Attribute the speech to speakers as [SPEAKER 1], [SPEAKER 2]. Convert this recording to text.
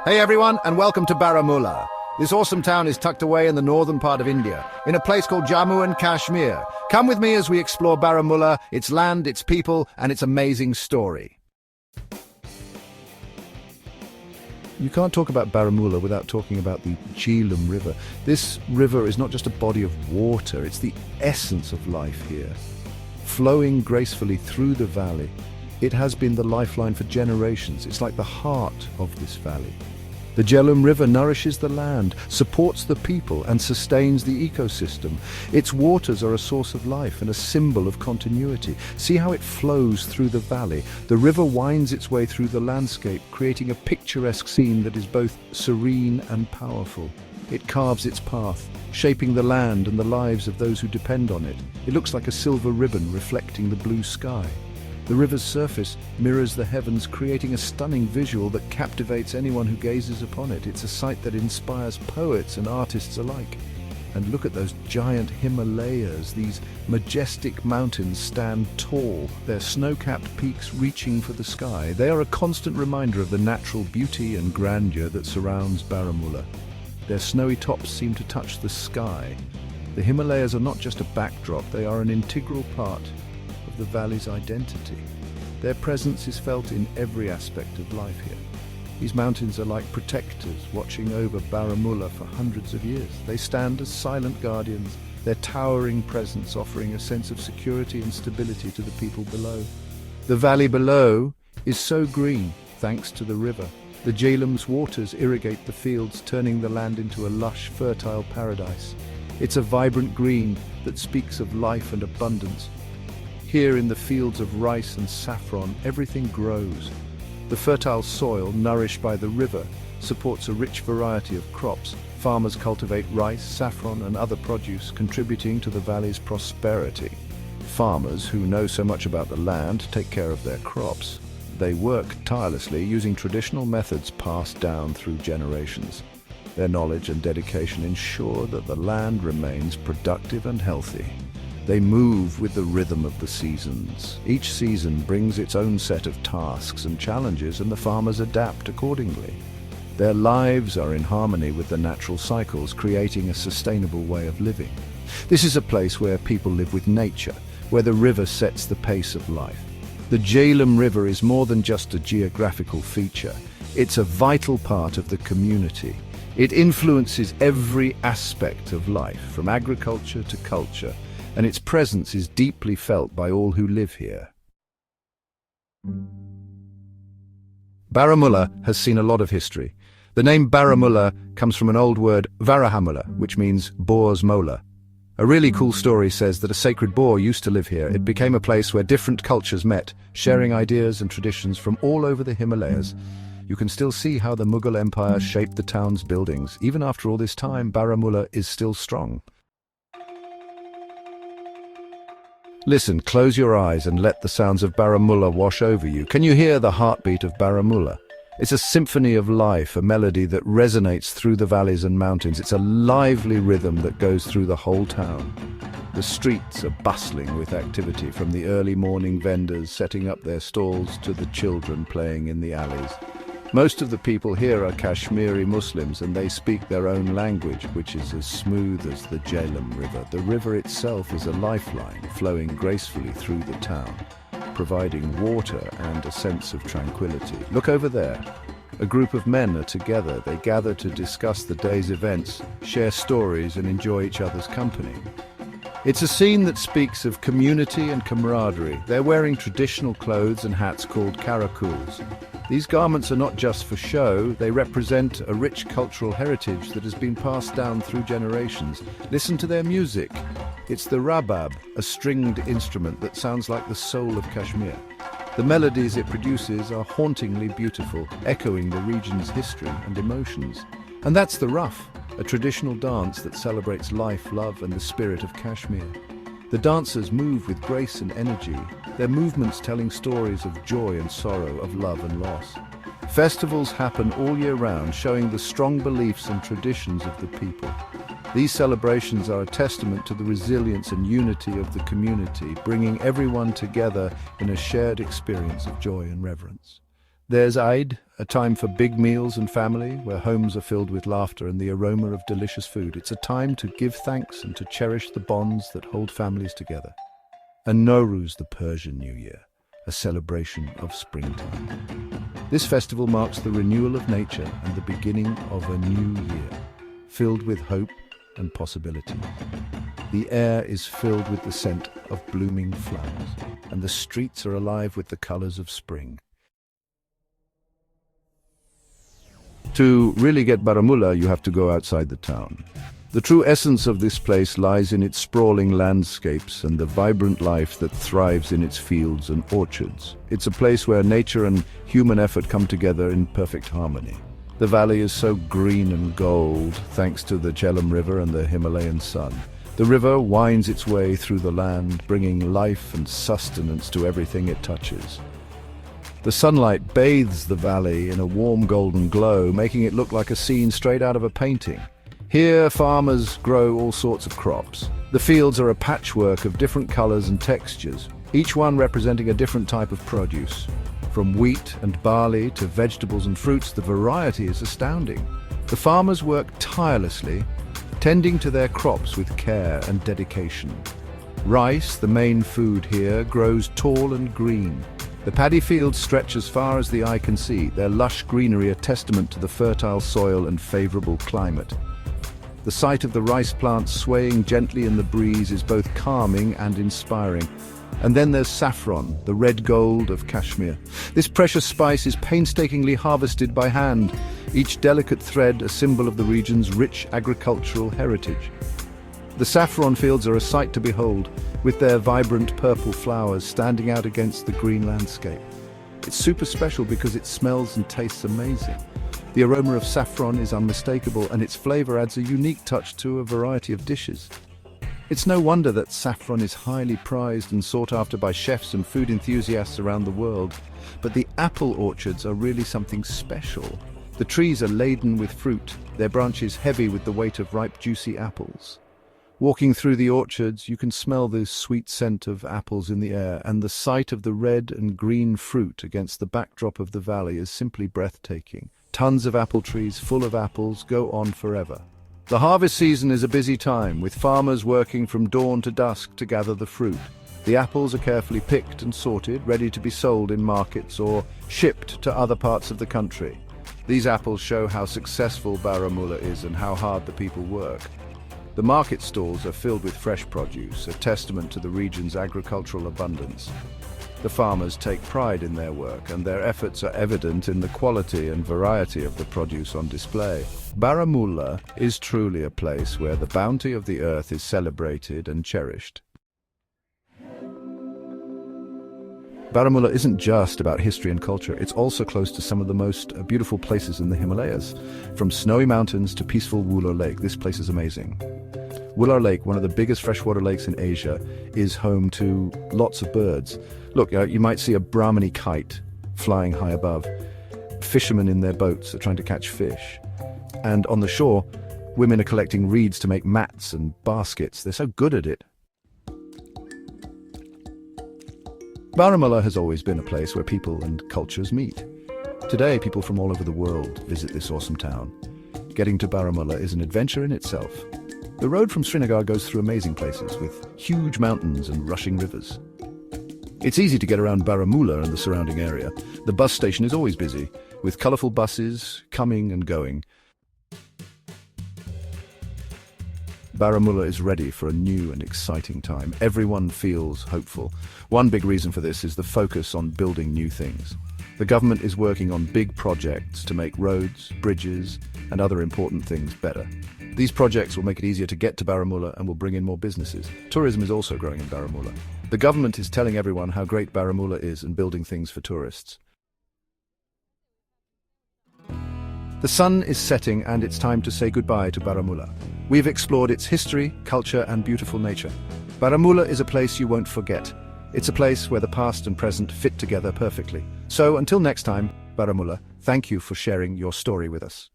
[SPEAKER 1] Hey everyone, and welcome to Baramula. This awesome town is tucked away in the northern part of India, in a place called Jammu and Kashmir. Come with me as we explore Baramula, its land, its people, and its amazing story. You can't talk about Baramula without talking about the Jhelum River. This river is not just a body of water, it's the essence of life here. Flowing gracefully through the valley, it has been the lifeline for generations. It's like the heart of this valley. The Jhelum River nourishes the land, supports the people, and sustains the ecosystem. Its waters are a source of life and a symbol of continuity. See how it flows through the valley. The river winds its way through the landscape, creating a picturesque scene that is both serene and powerful. It carves its path, shaping the land and the lives of those who depend on it. It looks like a silver ribbon reflecting the blue sky. The river's surface mirrors the heavens, creating a stunning visual that captivates anyone who gazes upon it. It's a sight that inspires poets and artists alike. And look at those giant Himalayas. These majestic mountains stand tall, their snow-capped peaks reaching for the sky. They are a constant reminder of the natural beauty and grandeur that surrounds Baramula. Their snowy tops seem to touch the sky. The Himalayas are not just a backdrop, they are an integral part the valley's identity. Their presence is felt in every aspect of life here. These mountains are like protectors watching over Baramula for hundreds of years. They stand as silent guardians, their towering presence offering a sense of security and stability to the people below. The valley below is so green thanks to the river. The Jhelum's waters irrigate the fields, turning the land into a lush, fertile paradise. It's a vibrant green that speaks of life and abundance. Here in the fields of rice and saffron, everything grows. The fertile soil, nourished by the river, supports a rich variety of crops. Farmers cultivate rice, saffron, and other produce, contributing to the valley's prosperity. Farmers, who know so much about the land, take care of their crops. They work tirelessly, using traditional methods passed down through generations. Their knowledge and dedication ensure that the land remains productive and healthy. They move with the rhythm of the seasons. Each season brings its own set of tasks and challenges, and the farmers adapt accordingly. Their lives are in harmony with the natural cycles, creating a sustainable way of living. This is a place where people live with nature, where the river sets the pace of life. The Jhelum River is more than just a geographical feature. It's a vital part of the community. It influences every aspect of life, from agriculture to culture, and its presence is deeply felt by all who live here. Baramula has seen a lot of history. The name Baramula comes from an old word, Varahamula, which means boar's molar. A really cool story says that a sacred boar used to live here. It became a place where different cultures met, sharing ideas and traditions from all over the Himalayas. You can still see how the Mughal Empire shaped the town's buildings. Even after all this time, Baramula is still strong. Listen, close your eyes and let the sounds of Baramula wash over you. Can you hear the heartbeat of Baramula? It's a symphony of life, a melody that resonates through the valleys and mountains. It's a lively rhythm that goes through the whole town. The streets are bustling with activity, from the early morning vendors setting up their stalls to the children playing in the alleys. Most of the people here are Kashmiri Muslims, and they speak their own language, which is as smooth as the Jhelum River. The river itself is a lifeline, flowing gracefully through the town, providing water and a sense of tranquility. Look over there. A group of men are together. They gather to discuss the day's events, share stories, and enjoy each other's company. It's a scene that speaks of community and camaraderie. They're wearing traditional clothes and hats called karakuls. These garments are not just for show, they represent a rich cultural heritage that has been passed down through generations. Listen to their music. It's the rabab, a stringed instrument that sounds like the soul of Kashmir. The melodies it produces are hauntingly beautiful, echoing the region's history and emotions. And that's the Ruff, a traditional dance that celebrates life, love, and the spirit of Kashmir. The dancers move with grace and energy, their movements telling stories of joy and sorrow, of love and loss. Festivals happen all year round, showing the strong beliefs and traditions of the people. These celebrations are a testament to the resilience and unity of the community, bringing everyone together in a shared experience of joy and reverence. There's Eid, a time for big meals and family, where homes are filled with laughter and the aroma of delicious food. It's a time to give thanks and to cherish the bonds that hold families together. And Nowruz, the Persian New Year, a celebration of springtime. This festival marks the renewal of nature and the beginning of a new year, filled with hope and possibility. The air is filled with the scent of blooming flowers, and the streets are alive with the colors of spring. To really get Baramulla, you have to go outside the town. The true essence of this place lies in its sprawling landscapes and the vibrant life that thrives in its fields and orchards. It's a place where nature and human effort come together in perfect harmony. The valley is so green and gold, thanks to the Jhelum River and the Himalayan sun. The river winds its way through the land, bringing life and sustenance to everything it touches. The sunlight bathes the valley in a warm golden glow, making it look like a scene straight out of a painting. Here, farmers grow all sorts of crops. The fields are a patchwork of different colors and textures, each one representing a different type of produce. From wheat and barley to vegetables and fruits, the variety is astounding. The farmers work tirelessly, tending to their crops with care and dedication. Rice, the main food here, grows tall and green. The paddy fields stretch as far as the eye can see, their lush greenery a testament to the fertile soil and favorable climate. The sight of the rice plants swaying gently in the breeze is both calming and inspiring. And then there's saffron, the red gold of Kashmir. This precious spice is painstakingly harvested by hand, each delicate thread a symbol of the region's rich agricultural heritage. The saffron fields are a sight to behold, with their vibrant purple flowers standing out against the green landscape. It's super special because it smells and tastes amazing. The aroma of saffron is unmistakable, and its flavor adds a unique touch to a variety of dishes. It's no wonder that saffron is highly prized and sought after by chefs and food enthusiasts around the world. But the apple orchards are really something special. The trees are laden with fruit, their branches heavy with the weight of ripe, juicy apples. Walking through the orchards, you can smell the sweet scent of apples in the air, and the sight of the red and green fruit against the backdrop of the valley is simply breathtaking. Tons of apple trees full of apples go on forever. The harvest season is a busy time, with farmers working from dawn to dusk to gather the fruit. The apples are carefully picked and sorted, ready to be sold in markets or shipped to other parts of the country. These apples show how successful Baramulla is and how hard the people work. The market stalls are filled with fresh produce, a testament to the region's agricultural abundance. The farmers take pride in their work, and their efforts are evident in the quality and variety of the produce on display. Baramulla is truly a place where the bounty of the earth is celebrated and cherished. Baramulla isn't just about history and culture, it's also close to some of the most beautiful places in the Himalayas. From snowy mountains to peaceful Wular Lake, this place is amazing. Wular Lake, one of the biggest freshwater lakes in Asia, is home to lots of birds. Look, you might see a Brahmini kite flying high above. Fishermen in their boats are trying to catch fish. And on the shore, women are collecting reeds to make mats and baskets. They're so good at it. Baramulla has always been a place where people and cultures meet. Today, people from all over the world visit this awesome town. Getting to Baramulla is an adventure in itself. The road from Srinagar goes through amazing places with huge mountains and rushing rivers. It's easy to get around Baramulla and the surrounding area. The bus station is always busy, with colourful buses coming and going. Baramulla is ready for a new and exciting time. Everyone feels hopeful. One big reason for this is the focus on building new things. The government is working on big projects to make roads, bridges, and other important things better. These projects will make it easier to get to Baramulla and will bring in more businesses. Tourism is also growing in Baramulla. The government is telling everyone how great Baramulla is and building things for tourists. The sun is setting and it's time to say goodbye to Baramulla. We've explored its history, culture, and beautiful nature. Baramulla is a place you won't forget. It's a place where the past and present fit together perfectly. So until next time, Baramulla, thank you for sharing your story with us.